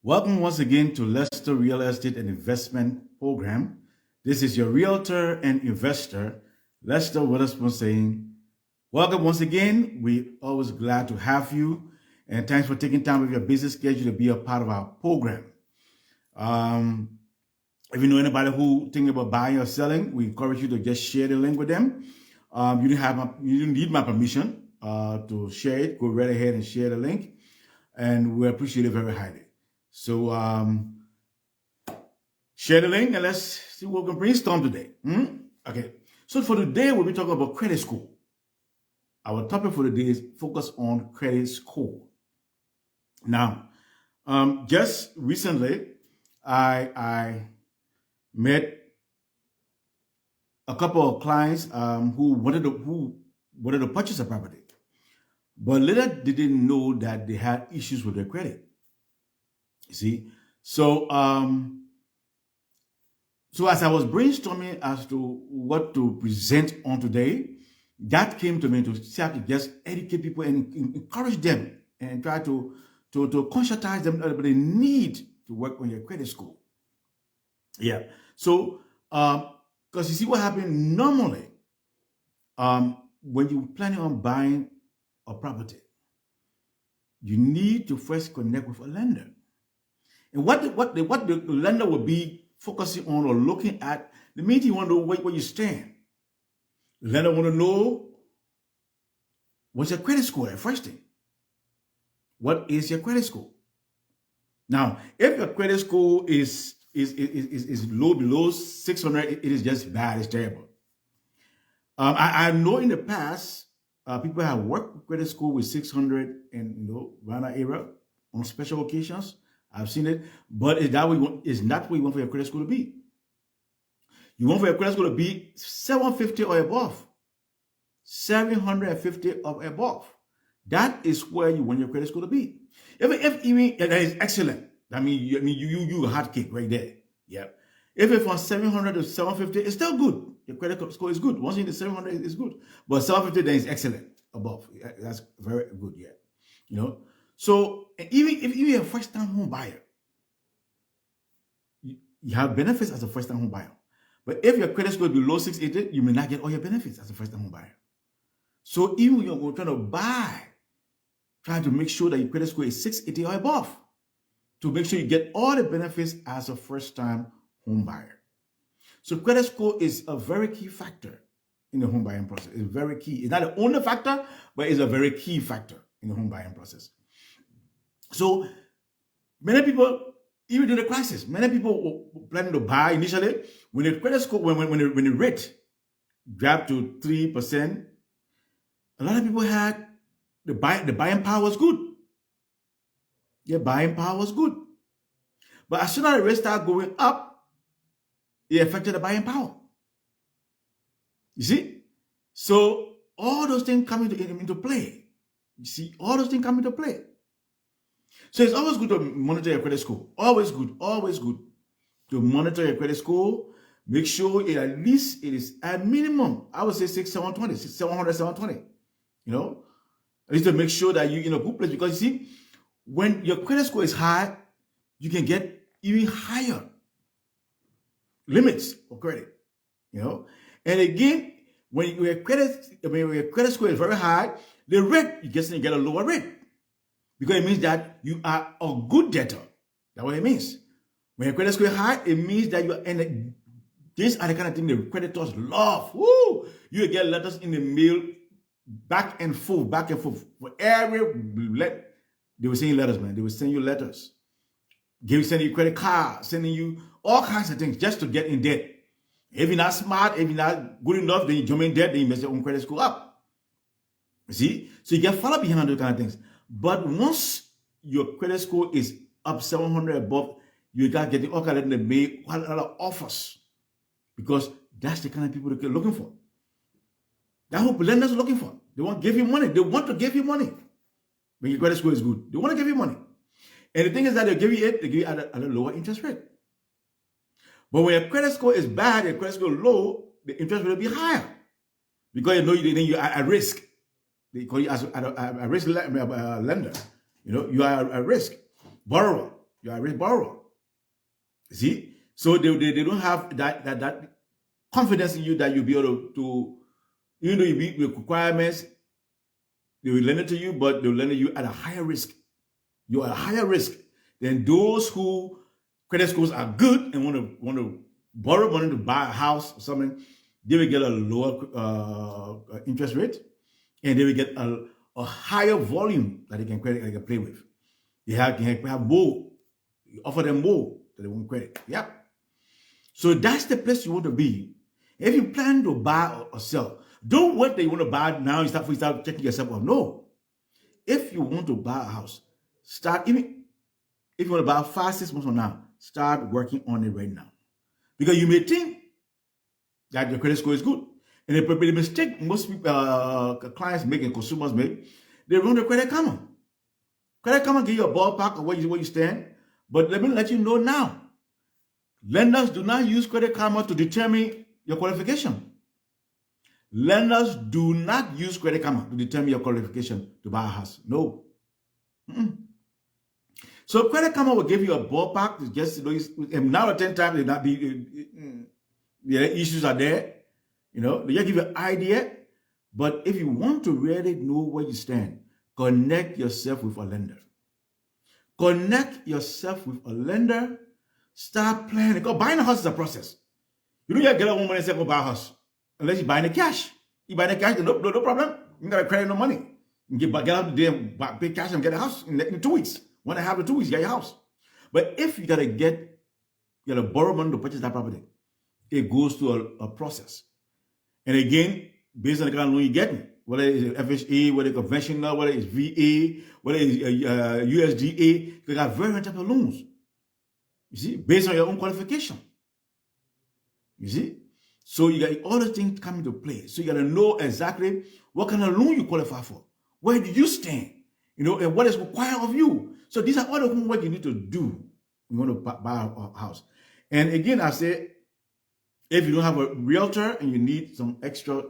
Welcome once again to Lester Real Estate and Investment Program. This is your realtor and investor, Lester Witherspoon saying, welcome once again. We're always glad to have you. And thanks for taking time with your busy schedule to be a part of our program. If you know anybody who thinking about buying or selling, we encourage you to just share the link with them. You don't need my permission to share it. Go right ahead and share the link, and we appreciate it very highly. So share the link and let's see what we can brainstorm today. Okay. So for today, we'll be talking about credit score. Our topic for today is focus on credit score. Now, just recently, I met a couple of clients who wanted to purchase a property, but later they didn't know that they had issues with their credit. You see, so as I was brainstorming as to what to present on today, that came to me to start to just educate people and encourage them and try to conscientize them about the need to work on your credit score. Yeah. So, because you see what happened normally, when you're planning on buying a property, you need to first connect with a lender. And what the lender will be focusing on or looking at, the means you want to know where you stand. The lender want to know what's your credit score at first thing. What is your credit score? Now, if your credit score is low, below 600, it is just bad, it's terrible. I know in the past, people have worked with credit score with 600 and around that area on special occasions. I've seen it, but it's not what you want for your credit score to be. You want for your credit score to be 750 or above. 750 or above. That is where you want your credit score to be. If even that is excellent. I mean you a hot cake right there. Yeah. If it's from 700 to 750, it's still good. Your credit score is good. Once you hit 700, it's good. But 750 then is excellent above. That's very good. Yeah. So even if you're a first-time home buyer, you have benefits as a first-time home buyer. But if your credit score is below 680, you may not get all your benefits as a first-time home buyer. So even when you're trying to buy, try to make sure that your credit score is 680 or above to make sure you get all the benefits as a first-time home buyer. So credit score is a very key factor in the home buying process. It's very key. It's not the only factor, but it's a very key factor in the home buying process. So many people, even during the crisis, many people were planning to buy initially. When the credit score, when the rate dropped to 3%, a lot of people had the buying power was good. Their buying power was good. But as soon as the rate started going up, it affected the buying power. You see? So all those things come into play. You see, all those things come into play. So it's always good to monitor your credit score. Always good to monitor your credit score. Make sure at least it is at minimum, I would say 720, 700, 720. At least to make sure that you're in a good place. Because you see, when your credit score is high, you can get even higher limits for credit. And again, when your credit score is very high, the rate you get a lower rate. Because it means that you are a good debtor. That's what it means. When your credit score is high, it means that you are in these are the kind of thing the creditors love. Woo! You get letters in the mail back and forth. For every they were sending letters, man. They will send you letters. Sending you credit card, sending you all kinds of things just to get in debt. If you're not smart, if you're not good enough, then you jump in debt, then you mess your own credit score up. You see? So you get follow behind on those kind of things. But once your credit score is up 700 above, you got getting all kind of the mail, quite a lot of offers. Because that's the kind of people they're looking for. That's what lenders are looking for. They want to give you money. They want to give you money. When your credit score is good, they want to give you money. And the thing is that they give you at a lower interest rate. But when your credit score is bad, your credit score is low, the interest rate will be higher. Because you're at risk. They call you as a risk lender. You are a risk borrower. You are a rich borrower. You see? So they don't have that confidence in you that you'll be able to even though you meet the requirements, they will lend it to you, but they'll lend it to you at a higher risk. You're at a higher risk than those who credit scores are good and want to borrow money to buy a house or something. They will get a lower interest rate, and they will get a higher volume that they can play with. They have more. You offer them more that they won't credit. Yeah. So that's the place you want to be. If you plan to buy or sell, don't wait that you want to buy now and start checking yourself out. No. If you want to buy a house, start, even if you want to buy 5-6 months from now, start working on it right now. Because you may think that your credit score is good. And the mistake most people, clients make and consumers make, they run the Credit Karma. Credit Karma give you a ballpark of where you stand. But let me let you know now. Lenders do not use Credit Karma to determine your qualification. Lenders do not use Credit Karma to determine your qualification to buy a house. No. So Credit Karma will give you a ballpark. Just and 9 or 10 times, there not be the issues are there. They just give you an idea. But if you want to really know where you stand, connect yourself with a lender. Connect yourself with a lender. Start planning. Because buying a house is a process. You don't just get a woman and say, go buy a house. Unless you're buying the cash. You buy the cash, no problem. You got to credit no money. You get out the day and pay cash and get a house in 2 weeks. When I have the 2 weeks, you get your house. But if you got to borrow money to purchase that property, it goes through a process. And again, based on the kind of loan you're getting, whether it's FHA, whether it's conventional, whether it's VA, whether it's USDA, you got very type of loans. You see, based on your own qualification. You see? So you got all the things come into play. So you got to know exactly what kind of loan you qualify for. Where do you stand? And what is required of you. So these are all the homework you need to do when you want to buy a house. And again, I say, if you don't have a realtor and you need some extra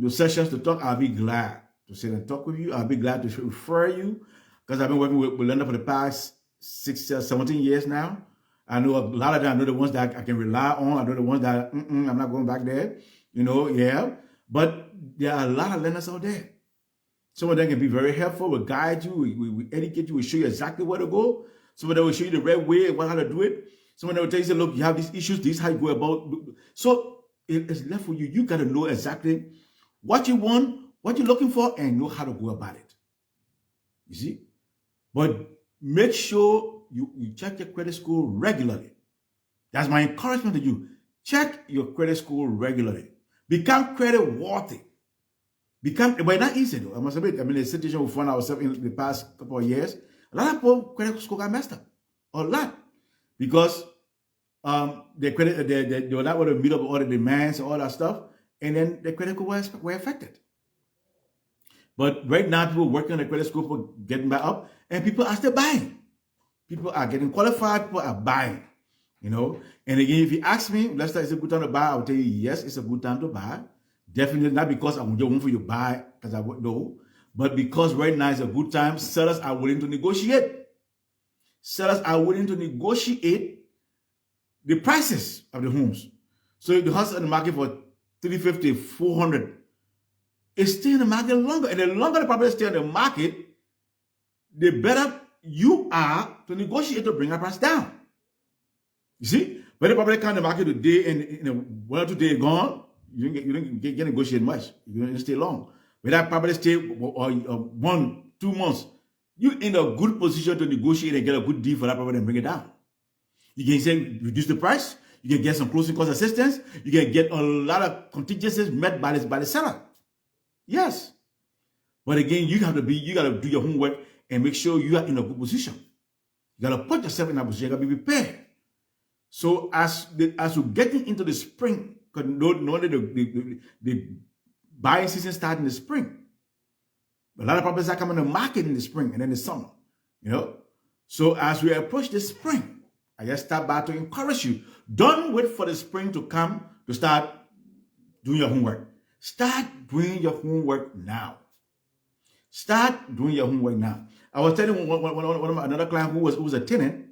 sessions to talk, I'll be glad to sit and talk with you. I'll be glad to refer you because I've been working with lender for the past 17 years now. I know a lot of them. I know the ones that I can rely on. I know the ones that I'm not going back there. Yeah. But there are a lot of lenders out there. Some of them can be very helpful. We'll guide you. We educate you. We show you exactly where to go. Some of them will show you the right way, how to do it. Some of them will tell you, look, you have these issues. This is how you go about. So it's left for you. You got to know exactly what you want, what you're looking for, and know how to go about it. You see? But make sure you check your credit score regularly. That's my encouragement to you. Check your credit score regularly. Become credit worthy. But not easy though. I must admit, the situation we found ourselves in the past couple of years, a lot of people credit score got messed up. A lot. Because they were not able to meet up with all the demands and all that stuff. And then the credit score were affected. But right now, people working on the credit score for getting back up, and people are still buying. People are getting qualified, people are buying, And again, if you ask me, Lester, is it a good time to buy? I'll tell you, yes, it's a good time to buy. Definitely not because I'm just waiting for you to buy, because I won't know, but because right now is a good time. Sellers are willing to negotiate. Sellers are willing to negotiate the prices of the homes. So if the house is in the market for $350, $400, it's staying in the market longer. And the longer the property stays in the market, the better you are to negotiate to bring the price down. You see? But the property comes in the market today and in 1 or 2 days gone, you don't get negotiate much. You don't stay long. But that property stay 1-2 months, you're in a good position to negotiate and get a good deal for that property and bring it down. You can say reduce the price. You can get some closing cost assistance. You can get a lot of contingencies met by the seller. Yes. But again, you got to do your homework and make sure you are in a good position. You got to put yourself in a position. You got to be prepared. So as you're getting into the spring, because normally the buying season starts in the spring. A lot of properties are coming to market in the spring and then the summer. So as we approach the spring, I just start by to encourage you. Don't wait for the spring to come to start doing your homework. Start doing your homework now. Start doing your homework now. I was telling one of another client who was a tenant.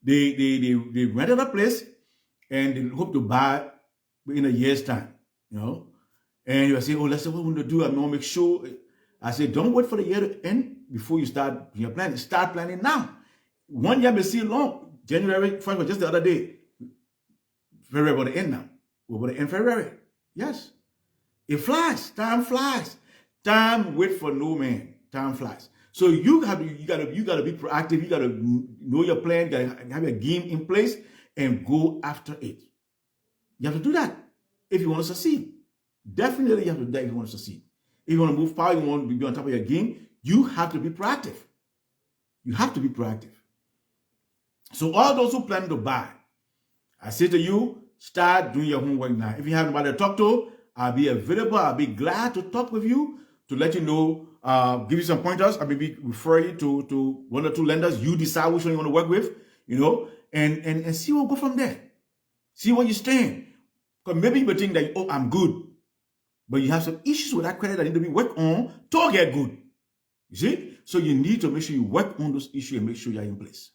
They rented a place and they hope to buy in a year's time, you know. And you say, oh, let's say what we want to do. I'm going to make sure. I said, don't wait for the year to end before you start your planning. Start planning now. 1 year may seem long. January 1st was just the other day. February about to end now. We're about to end February. Yes. It flies. Time flies. Time wait for no man. Time flies. So you gotta be proactive. You gotta know your plan. You gotta have your game in place and go after it. You have to do that if you want to succeed. Definitely you have to do that if you want to succeed. If you want to move forward, you want to be on top of your game, you have to be proactive. You have to be proactive. So all those who plan to buy, I say to you, start doing your homework now. If you have nobody to talk to, I'll be available. I'll be glad to talk with you, to let you know, give you some pointers. I'll maybe refer you to 1 or 2 lenders. You decide which one you want to work with, you know, and see what go from there. See where you stand. Because maybe you may think that, oh, I'm good. But you have some issues with that credit that need to be worked on to get good. You see? So you need to make sure you work on those issues and make sure you're in place.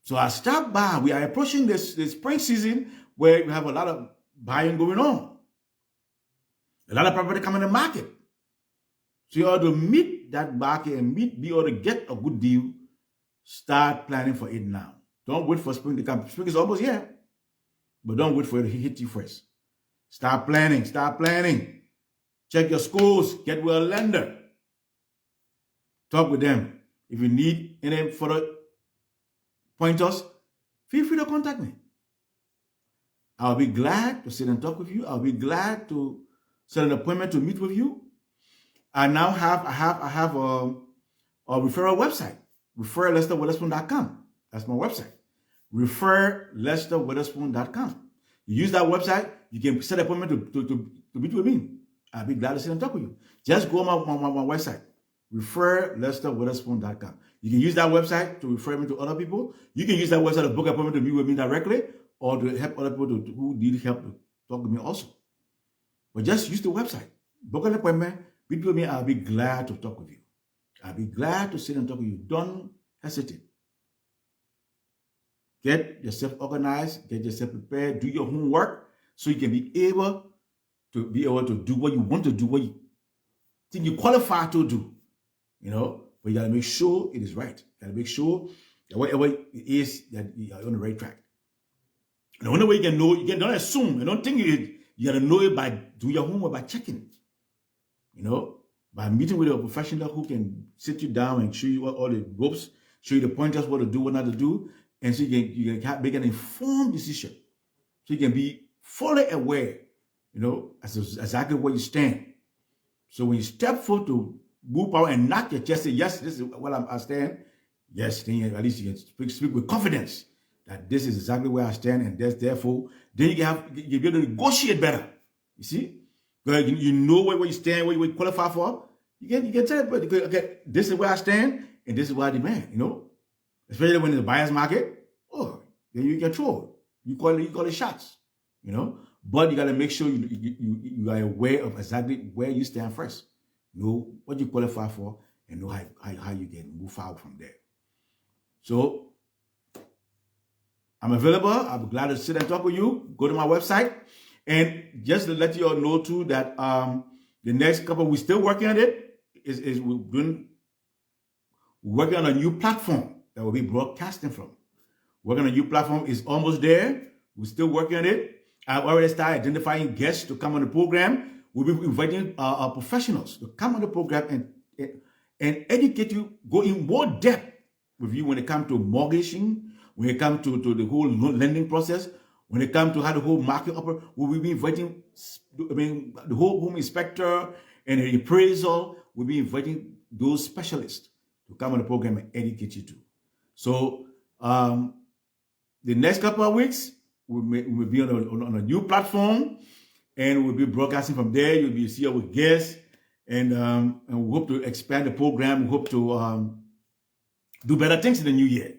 So I start by, we are approaching this spring season where we have a lot of buying going on. A lot of property coming in the market. So you ought to meet that market and be able to get a good deal. Start planning for it now. Don't wait for spring to come. Spring is almost here. But don't wait for it to hit you first. Start planning. Start planning. Check your scores. Get with a lender. Talk with them. If you need any further pointers, feel free to contact me. I'll be glad to sit and talk with you. I'll be glad to set an appointment to meet with you. I now have a referral website, referlesterwitherspoon.com. That's my website. referlesterwitherspoon.com. You use that website, you can set an appointment to meet with me. I'll be glad to sit and talk with you. Just go on my website, referlesterwitherspoon.com. You can use that website to refer me to other people. You can use that website to book an appointment to meet with me directly or to help other people who need help to talk to me also. But just use the website. Book an appointment, meet with me. I'll be glad to talk with you. I'll be glad to sit and talk with you. Don't hesitate. Get yourself organized, get yourself prepared, do your homework so you can be able to do what you want to do, what you think you qualify to do. You know, but you gotta make sure it is right. You gotta make sure that whatever it is, that you are on the right track. And the only way you can know, don't assume, you don't think you gotta know it by doing your homework, by checking. You know, by meeting with a professional who can sit you down and show you all the ropes, show you the pointers, what to do, what not to do. And so you can make an informed decision. So you can be fully aware, you know, as exactly where you stand. So when you step forward to move out and knock your chest, say, yes, this is where I stand. Yes, then at least you can speak with confidence that this is exactly where I stand, and therefore, then you'll be able to negotiate better. You see? Because you know where you stand, what you qualify for. You can tell, but okay, this is where I stand, and this is what I demand, you know? Especially when it's a buyer's market, oh, then you control. You call it shots, you know. But you got to make sure you are aware of exactly where you stand first. Know what you qualify for and know how you can move forward from there. So I'm available. I'll be glad to sit and talk with you. Go to my website. And just to let you all know too that the next couple we're still working on it. We're working on a new platform that will be broadcasting from. Working on a new platform is almost there. We're still working on it. I've already started identifying guests to come on the program. We'll be inviting our professionals to come on the program and educate you, go in more depth with you when it comes to mortgaging, when it comes to the whole lending process, when it comes to how the whole market operates. We'll be inviting, the whole home inspector and the appraisal. We'll be inviting those specialists to come on the program and educate you too. So the next couple of weeks, we'll be on a new platform, and we'll be broadcasting from there. You'll be see our guests, and we hope to expand the program. We hope to do better things in the new year.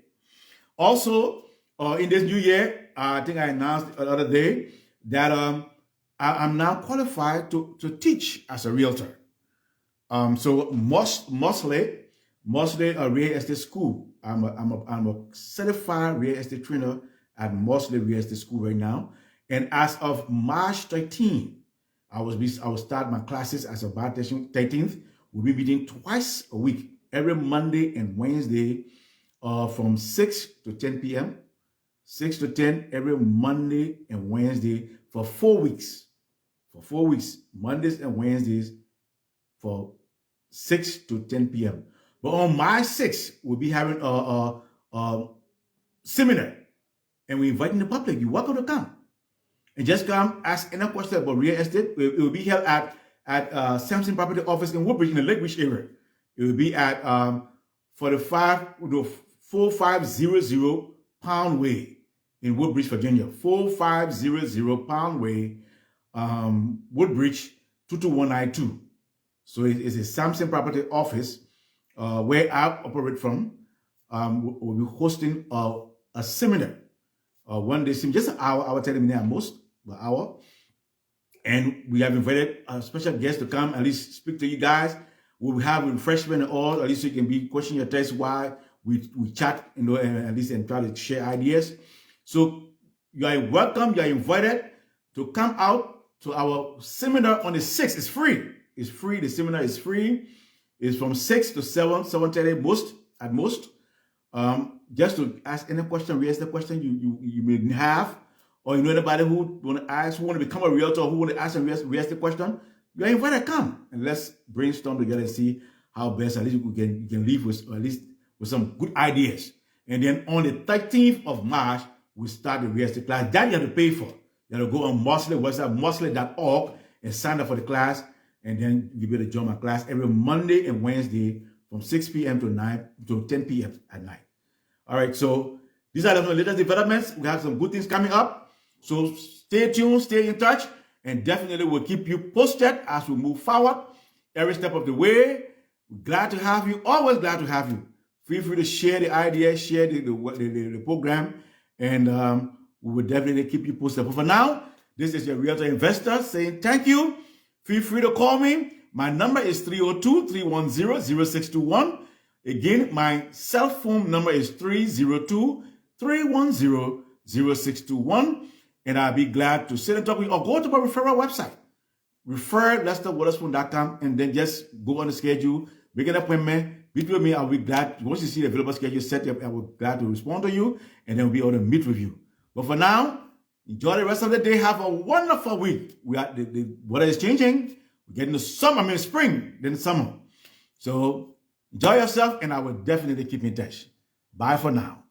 Also, in this new year, I think I announced the other day that I'm now qualified to teach as a realtor. So Mosley Real Estate School. I'm a certified real estate trainer at Mosley Real Estate School right now. And as of March 13th, I will start my classes as of March 13th. We'll be meeting twice a week, every Monday and Wednesday, from 6 to 10 p.m. 6 to 10 every Monday and Wednesday for 4 weeks. For 4 weeks, Mondays and Wednesdays for 6 to 10 p.m. But on March 6th, we'll be having a seminar, and we're inviting the public. You're welcome to come. And just come, ask any question about real estate. It will be held at Samson Property Office in Woodbridge, in the Lake Ridge area. It will be at 4500 Pound Way in Woodbridge, Virginia. 4500 Pound Way, Woodbridge, 22192. So it's a Samson Property Office where I operate from. We'll be hosting a seminar, one day, just an hour, I will tell them at most, an hour. And we have invited a special guest to come, at least speak to you guys. We'll have refreshment and all, at least you can be questioning your test while we chat, and at least and try to share ideas. So you are welcome, you are invited to come out to our seminar on the 6th. It's free. It's free. The seminar is free. It's from 6 to 7, 7:30 at most. Just to ask any question, real estate question you may have, or you know anybody who want to ask, who want to become a realtor, who want to ask a real estate question, you're invited to come and let's brainstorm together and see how best at least you can leave with, or at least with some good ideas. And then on the 13th of March, we start the real estate class. That you have to pay for. You have to go on Mosley website, mosley.org, and sign up for the class. And then you'll be able to join my class every Monday and Wednesday from 6 p.m. to 10 p.m. at night. All right, so these are the latest developments. We have some good things coming up. So stay tuned, stay in touch, and definitely we'll keep you posted as we move forward every step of the way. We're glad to have you, always glad to have you. Feel free to share the idea, share the program, and we will definitely keep you posted. But for now, this is your Realtor Investor saying thank you. Feel free to call me. My number is 302-310-0621. Again, my cell phone number is 302-310-0621. And I'll be glad to sit and talk with you, or go to my referral website, refer.lesterwaterspoon.com, and then just go on the schedule, make an appointment, meet with me. I'll be glad, once you see the available schedule set up, I will be glad to respond to you, and then we'll be able to meet with you. But for now, enjoy the rest of the day. Have a wonderful week. The weather is changing. We're getting the summer, spring, then summer. So enjoy yourself, and I will definitely keep in touch. Bye for now.